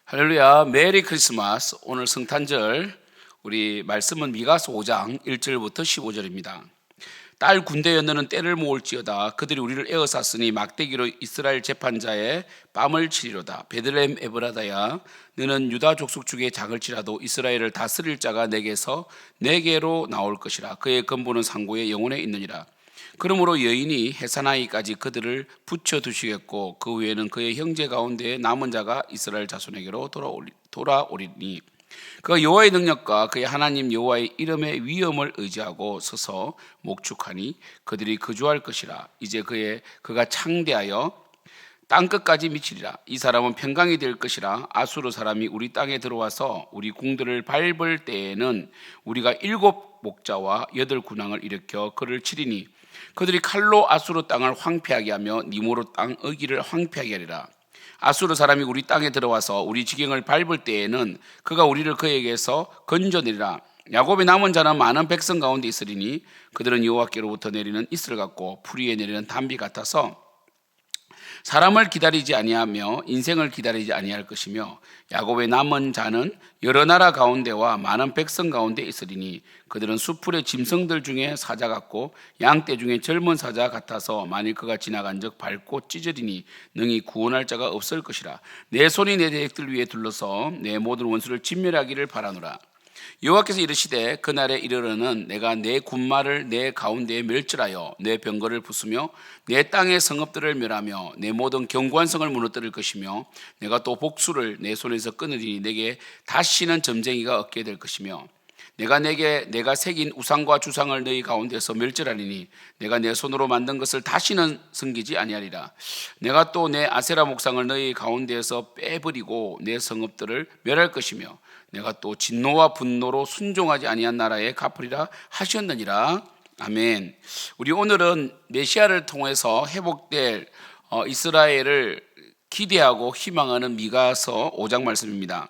할렐루야, 메리 크리스마스. 오늘 성탄절 우리 말씀은 미가서 5장 1절부터 15절입니다. 딸 군대여 너는 때를 모을지어다. 그들이 우리를 에워쌌으니 막대기로 이스라엘 재판자의 뺨을 치리로다. 베들레헴 에브라다야 너는 유다 족속 중에 작을지라도 이스라엘을 다스릴 자가 내게로 나올 것이라. 그의 근본은 상고의 영혼에 있느니라. 그러므로 여인이 해사나이까지 그들을 붙여 두시겠고 그 후에는 그의 형제 가운데 남은 자가 이스라엘 자손에게로 돌아오리니 그가 여호와의 능력과 그의 하나님 여호와의 이름의 위엄을 의지하고 서서 목축하니 그들이 거주할 것이라. 이제 그가 창대하여 땅끝까지 미치리라. 이 사람은 평강이 될 것이라. 아수르 사람이 우리 땅에 들어와서 우리 궁들을 밟을 때에는 우리가 7 목자와 8 군왕을 일으켜 그를 치리니 그들이 칼로 아수르 땅을 황폐하게 하며 니모로 땅 어기를 황폐하게 하리라. 아수르 사람이 우리 땅에 들어와서 우리 지경을 밟을 때에는 그가 우리를 그에게서 건져내리라. 야곱의 남은 자는 많은 백성 가운데 있으리니 그들은 여호와께로부터 내리는 이슬 같고 풀 위에 내리는 단비 같아서 사람을 기다리지 아니하며 인생을 기다리지 아니할 것이며 야곱의 남은 자는 여러 나라 가운데와 많은 백성 가운데 있으리니 그들은 수풀의 짐승들 중에 사자 같고 양떼 중에 젊은 사자 같아서 만일 그가 지나간 적 밟고 찢으리니 능히 구원할 자가 없을 것이라. 내 손이 내 대적들 위에 둘러서 내 모든 원수를 진멸하기를 바라노라. 여호와께서 이르시되 그날에 이르러는 내가 내 군마를 내 가운데에 멸절하여 내 병거를 부수며 내 땅의 성읍들을 멸하며 내 모든 견고한 성을 무너뜨릴 것이며 내가 또 복수를 내 손에서 끊으리니 내게 다시는 점쟁이가 없게 될 것이며 내가 새긴 우상과 주상을 너희 가운데서 멸절하리니 내가 내 손으로 만든 것을 다시는 섬기지 아니하리라. 내가 또 내 아세라 목상을 너희 가운데에서 빼버리고 내 성읍들을 멸할 것이며 내가 또 진노와 분노로 순종하지 아니한 나라에 갚으리라 하셨느니라. 아멘. 우리 오늘은 메시아를 통해서 회복될 이스라엘을 기대하고 희망하는 미가서 5장 말씀입니다.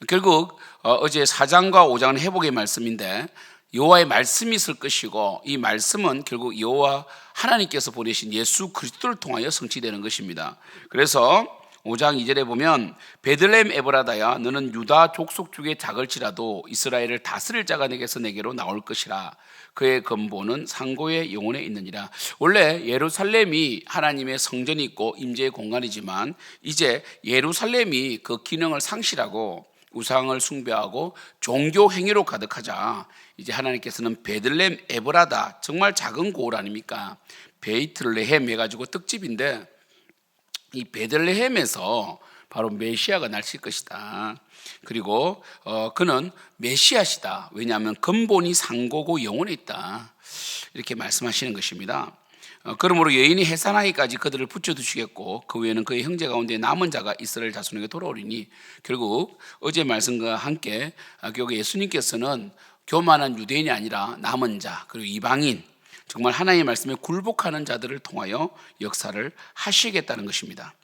결국 어제 4장과 5장은 회복의 말씀인데 여호와의 말씀이 있을 것이고 이 말씀은 결국 여호와 하나님께서 보내신 예수 그리스도를 통하여 성취되는 것입니다. 그래서 5장 2절에 보면 베들레헴 에브라다야 너는 유다 족속 중에 작을지라도 이스라엘을 다스릴 자가 내게로 나올 것이라. 그의 근본은 상고의 영혼에 있느니라. 원래 예루살렘이 하나님의 성전이 있고 임재의 공간이지만 이제 예루살렘이 그 기능을 상실하고 우상을 숭배하고 종교 행위로 가득하자 이제 하나님께서는 베들레헴 에브라다, 정말 작은 고을 아닙니까? 베이틀레헴 해가지고 떡집인데 이 베들레헴에서 바로 메시아가 나실 것이다. 그리고 그는 메시아시다. 왜냐하면 근본이 상고고 영혼에 있다. 이렇게 말씀하시는 것입니다. 그러므로 여인이 해사나이까지 그들을 붙여두시겠고 그 후에는 그의 형제 가운데 남은 자가 이스라엘 자손에게 돌아오리니 결국 어제 말씀과 함께 결국 예수님께서는 교만한 유대인이 아니라 남은 자 그리고 이방인 정말 하나님의 말씀에 굴복하는 자들을 통하여 역사를 하시겠다는 것입니다.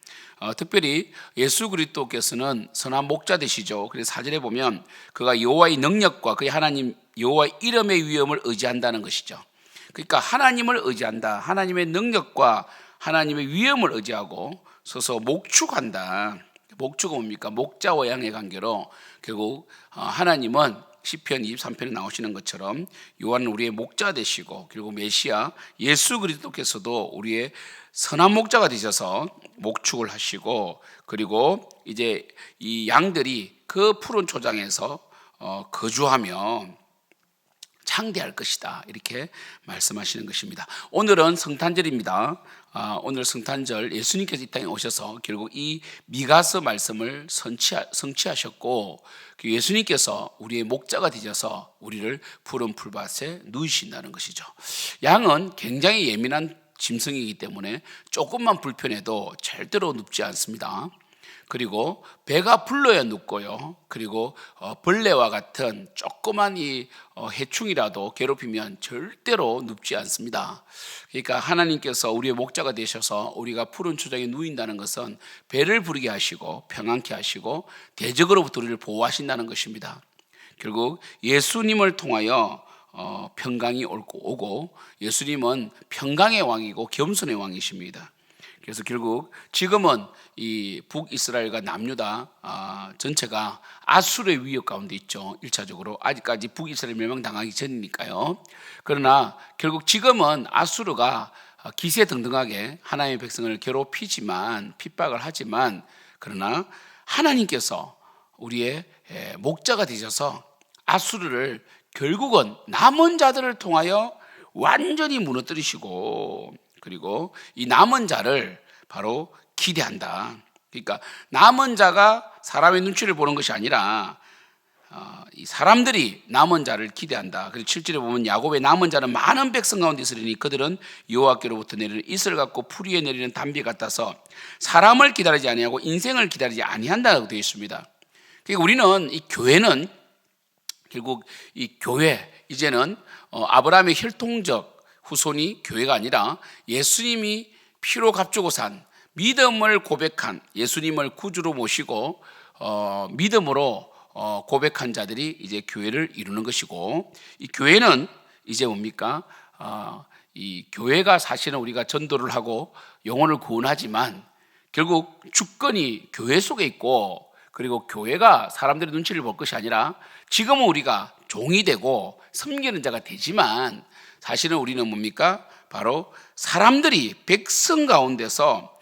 특별히 예수 그리스도께서는 선한 목자 되시죠. 그래서 4절에 보면 그가 여호와의 능력과 그의 하나님 여호와의 이름의 위엄을 의지한다는 것이죠. 그러니까 하나님을 의지한다. 하나님의 능력과 하나님의 위엄을 의지하고 서서 목축한다. 목축은 뭡니까? 목자와 양의 관계로 결국 하나님은 시편 23편에 나오시는 것처럼 요한은 우리의 목자 되시고 그리고 메시아 예수 그리스도께서도 우리의 선한 목자가 되셔서 목축을 하시고 그리고 이제 이 양들이 그 푸른 초장에서 거주하며 창대할 것이다. 이렇게 말씀하시는 것입니다. 오늘은 성탄절입니다. 오늘 성탄절 예수님께서 이 땅에 오셔서 결국 이 미가서 말씀을 성취하셨고 예수님께서 우리의 목자가 되셔서 우리를 푸른 풀밭에 누이신다는 것이죠. 양은 굉장히 예민한 짐승이기 때문에 조금만 불편해도 절대로 눕지 않습니다. 그리고 배가 불러야 눕고요. 그리고 벌레와 같은 조그만 이 해충이라도 괴롭히면 절대로 눕지 않습니다. 그러니까 하나님께서 우리의 목자가 되셔서 우리가 푸른 초장에 누인다는 것은 배를 부르게 하시고 평안케 하시고 대적으로부터 우리를 보호하신다는 것입니다. 결국 예수님을 통하여 평강이 오고 예수님은 평강의 왕이고 겸손의 왕이십니다. 그래서 결국 지금은 이 북이스라엘과 남유다 전체가 아수르의 위협 가운데 있죠. 1차적으로 아직까지 북이스라엘 멸망당하기 전이니까요. 그러나 결국 지금은 아수르가 기세등등하게 하나님의 백성을 괴롭히지만, 핍박을 하지만, 그러나 하나님께서 우리의 목자가 되셔서 아수르를 결국은 남은 자들을 통하여 완전히 무너뜨리시고, 그리고 이 남은 자를 바로 기대한다. 그러니까 남은 자가 사람의 눈치를 보는 것이 아니라 이 사람들이 남은 자를 기대한다. 그리고 7절에 보면 야곱의 남은 자는 많은 백성 가운데 있으리니 그들은 여호와께로부터 내리는 이슬 같고 풀 위에 내리는 담비 같아서 사람을 기다리지 아니하고 인생을 기다리지 아니한다고 되어 있습니다. 그러니까 우리는 이 교회는 결국 이 교회, 이제는 아브라함의 혈통적 후손이 교회가 아니라 예수님이 피로 값주고 산, 믿음을 고백한, 예수님을 구주로 모시고 믿음으로 고백한 자들이 이제 교회를 이루는 것이고, 이 교회는 이제 뭡니까? 이 교회가 사실은 우리가 전도를 하고 영혼을 구원하지만 결국 주권이 교회 속에 있고, 그리고 교회가 사람들의 눈치를 볼 것이 아니라 지금은 우리가 종이 되고 섬기는 자가 되지만 사실은 우리는 뭡니까? 바로 사람들이 백성 가운데서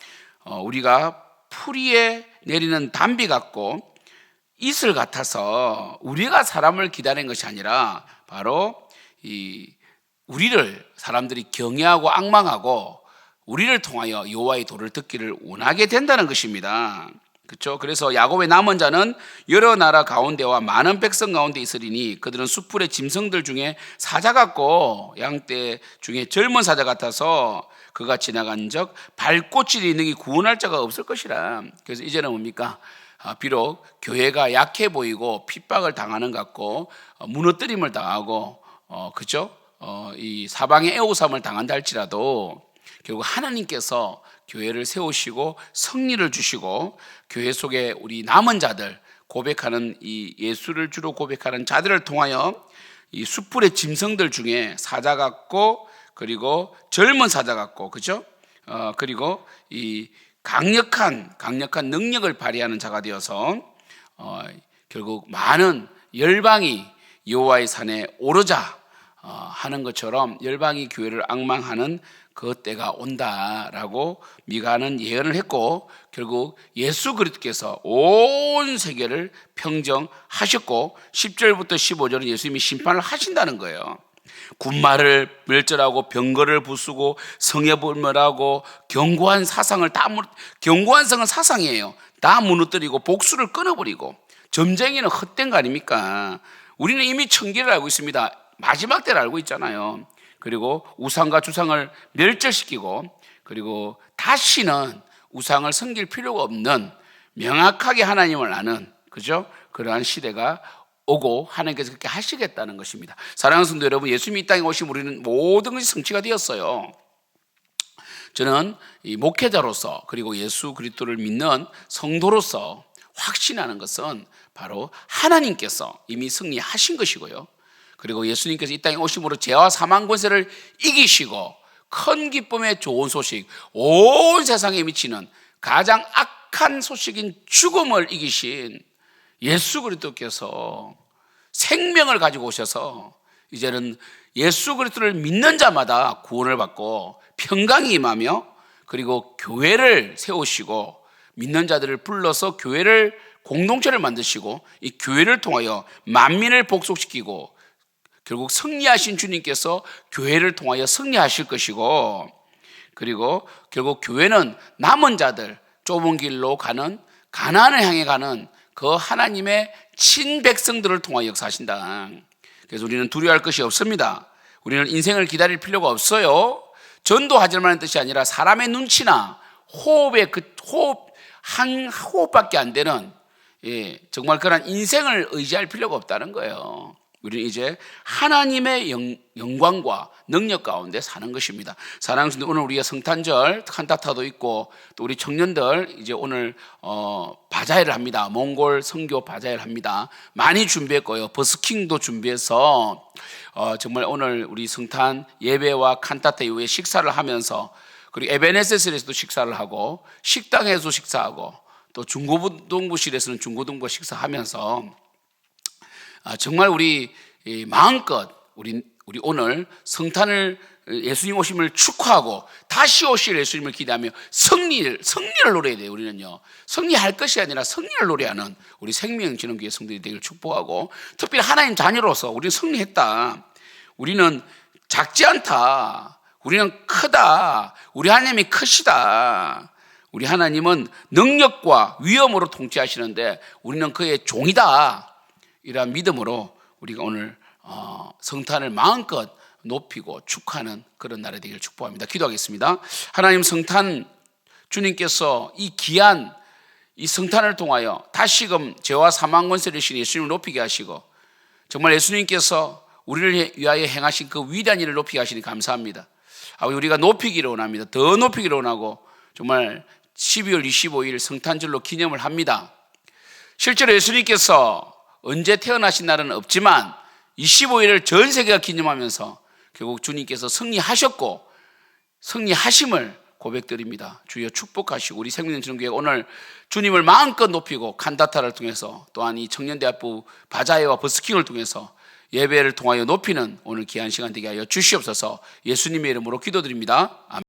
우리가 풀 위에 내리는 담비 같고 이슬 같아서 우리가 사람을 기다리는 것이 아니라 바로 우리를 사람들이 경외하고 앙망하고 우리를 통하여 여호와의 도를 듣기를 원하게 된다는 것입니다. 그렇죠? 그래서 야곱의 남은 자는 여러 나라 가운데와 많은 백성 가운데 있으리니 그들은 숯불의 짐승들 중에 사자 같고 양떼 중에 젊은 사자 같아서 그가 지나간 적 발꽃이 능히 구원할 자가 없을 것이라. 그래서 이제는 뭡니까? 비록 교회가 약해 보이고 핍박을 당하는 것 같고 무너뜨림을 당하고 그죠? 이 사방의 애호삼을 당한다 할지라도 결국 하나님께서 교회를 세우시고 승리를 주시고 교회 속에 우리 남은 자들, 고백하는 이 예수를 주로 고백하는 자들을 통하여 이 숯불의 짐승들 중에 사자 같고 그리고 젊은 사자 같고 그죠? 그리고 이 강력한 능력을 발휘하는 자가 되어서 결국 많은 열방이 여호와의 산에 오르자 하는 것처럼 열방이 교회를 앙망하는 그 때가 온다라고 미가는 예언을 했고, 결국 예수 그리스도께서 온 세계를 평정하셨고 10절부터 15절은 예수님이 심판을 하신다는 거예요. 군마를 멸절하고 병거를 부수고 성에 불멸하고 견고한 사상을 견고한 성은 사상이에요. 다 무너뜨리고 복수를 끊어버리고 점쟁이는 헛된 거 아닙니까? 우리는 이미 천기를 알고 있습니다. 마지막 때를 알고 있잖아요. 그리고 우상과 주상을 멸절시키고 그리고 다시는 우상을 섬길 필요가 없는 명확하게 하나님을 아는 그죠? 그러한 시대가 오고 하나님께서 그렇게 하시겠다는 것입니다. 사랑하는 성도 여러분, 예수님이 이 땅에 오신 우리는 모든 것이 성취가 되었어요. 저는 이 목회자로서 그리고 예수 그리스도를 믿는 성도로서 확신하는 것은 바로 하나님께서 이미 승리하신 것이고요. 그리고 예수님께서 이 땅에 오심으로 죄와 사망 권세를 이기시고 큰 기쁨의 좋은 소식, 온 세상에 미치는 가장 악한 소식인 죽음을 이기신 예수 그리스도께서 생명을 가지고 오셔서 이제는 예수 그리스도를 믿는 자마다 구원을 받고 평강이 임하며 그리고 교회를 세우시고 믿는 자들을 불러서 교회를 공동체를 만드시고 이 교회를 통하여 만민을 복속시키고 결국 승리하신 주님께서 교회를 통하여 승리하실 것이고 그리고 결국 교회는 남은 자들 좁은 길로 가는 가나안을 향해 가는 그 하나님의 친백성들을 통하여 역사하신다. 그래서 우리는 두려워할 것이 없습니다. 우리는 인생을 기다릴 필요가 없어요. 전도하지만 뜻이 아니라 사람의 눈치나 호흡의 한 호흡밖에 안 되는 정말 그런 인생을 의지할 필요가 없다는 거예요. 우리는 이제 하나님의 영광과 능력 가운데 사는 것입니다. 사랑하는 성도, 오늘 우리가 성탄절 칸타타도 있고 또 우리 청년들 이제 오늘 바자회를 합니다. 몽골 선교 바자회를 합니다. 많이 준비했고요. 버스킹도 준비해서 정말 오늘 우리 성탄 예배와 칸타타 이후에 식사를 하면서 그리고 에베네셀에서도 식사를 하고 식당에서 식사하고 또 중고등부실에서는 중고등부 식사하면서 정말 우리 마음껏 우리 오늘 성탄을 예수님 오심을 축하하고 다시 오실 예수님을 기대하며 승리를 노려야 돼요. 우리는요, 승리할 것이 아니라 승리를 노래하는 우리 생명진흥교회 성도들이 되길 축복하고, 특별히 하나님 자녀로서 우리는 승리했다, 우리는 작지 않다, 우리는 크다, 우리 하나님이 크시다, 우리 하나님은 능력과 위엄으로 통치하시는데 우리는 그의 종이다, 이러한 믿음으로 우리가 오늘 성탄을 마음껏 높이고 축하하는 그런 날이 되기를 축복합니다. 기도하겠습니다. 하나님, 성탄 주님께서 이 귀한 이 성탄을 통하여 다시금 죄와 사망 권세를 이신 예수님을 높이게 하시고, 정말 예수님께서 우리를 위하여 행하신 그 위대한 일을 높이게 하시니 감사합니다. 우리가 높이기를 원합니다. 더 높이기를 원하고 정말 12월 25일 성탄절로 기념을 합니다. 실제로 예수님께서 언제 태어나신 날은 없지만 25일을 전 세계가 기념하면서 결국 주님께서 승리하셨고 승리하심을 고백드립니다. 주여 축복하시고 우리 생명진흥교회 오늘 주님을 마음껏 높이고 칸다타를 통해서, 또한 이 청년대학부 바자회와 버스킹을 통해서 예배를 통하여 높이는 오늘 귀한 시간 되게 하여 주시옵소서. 예수님의 이름으로 기도드립니다. 아멘.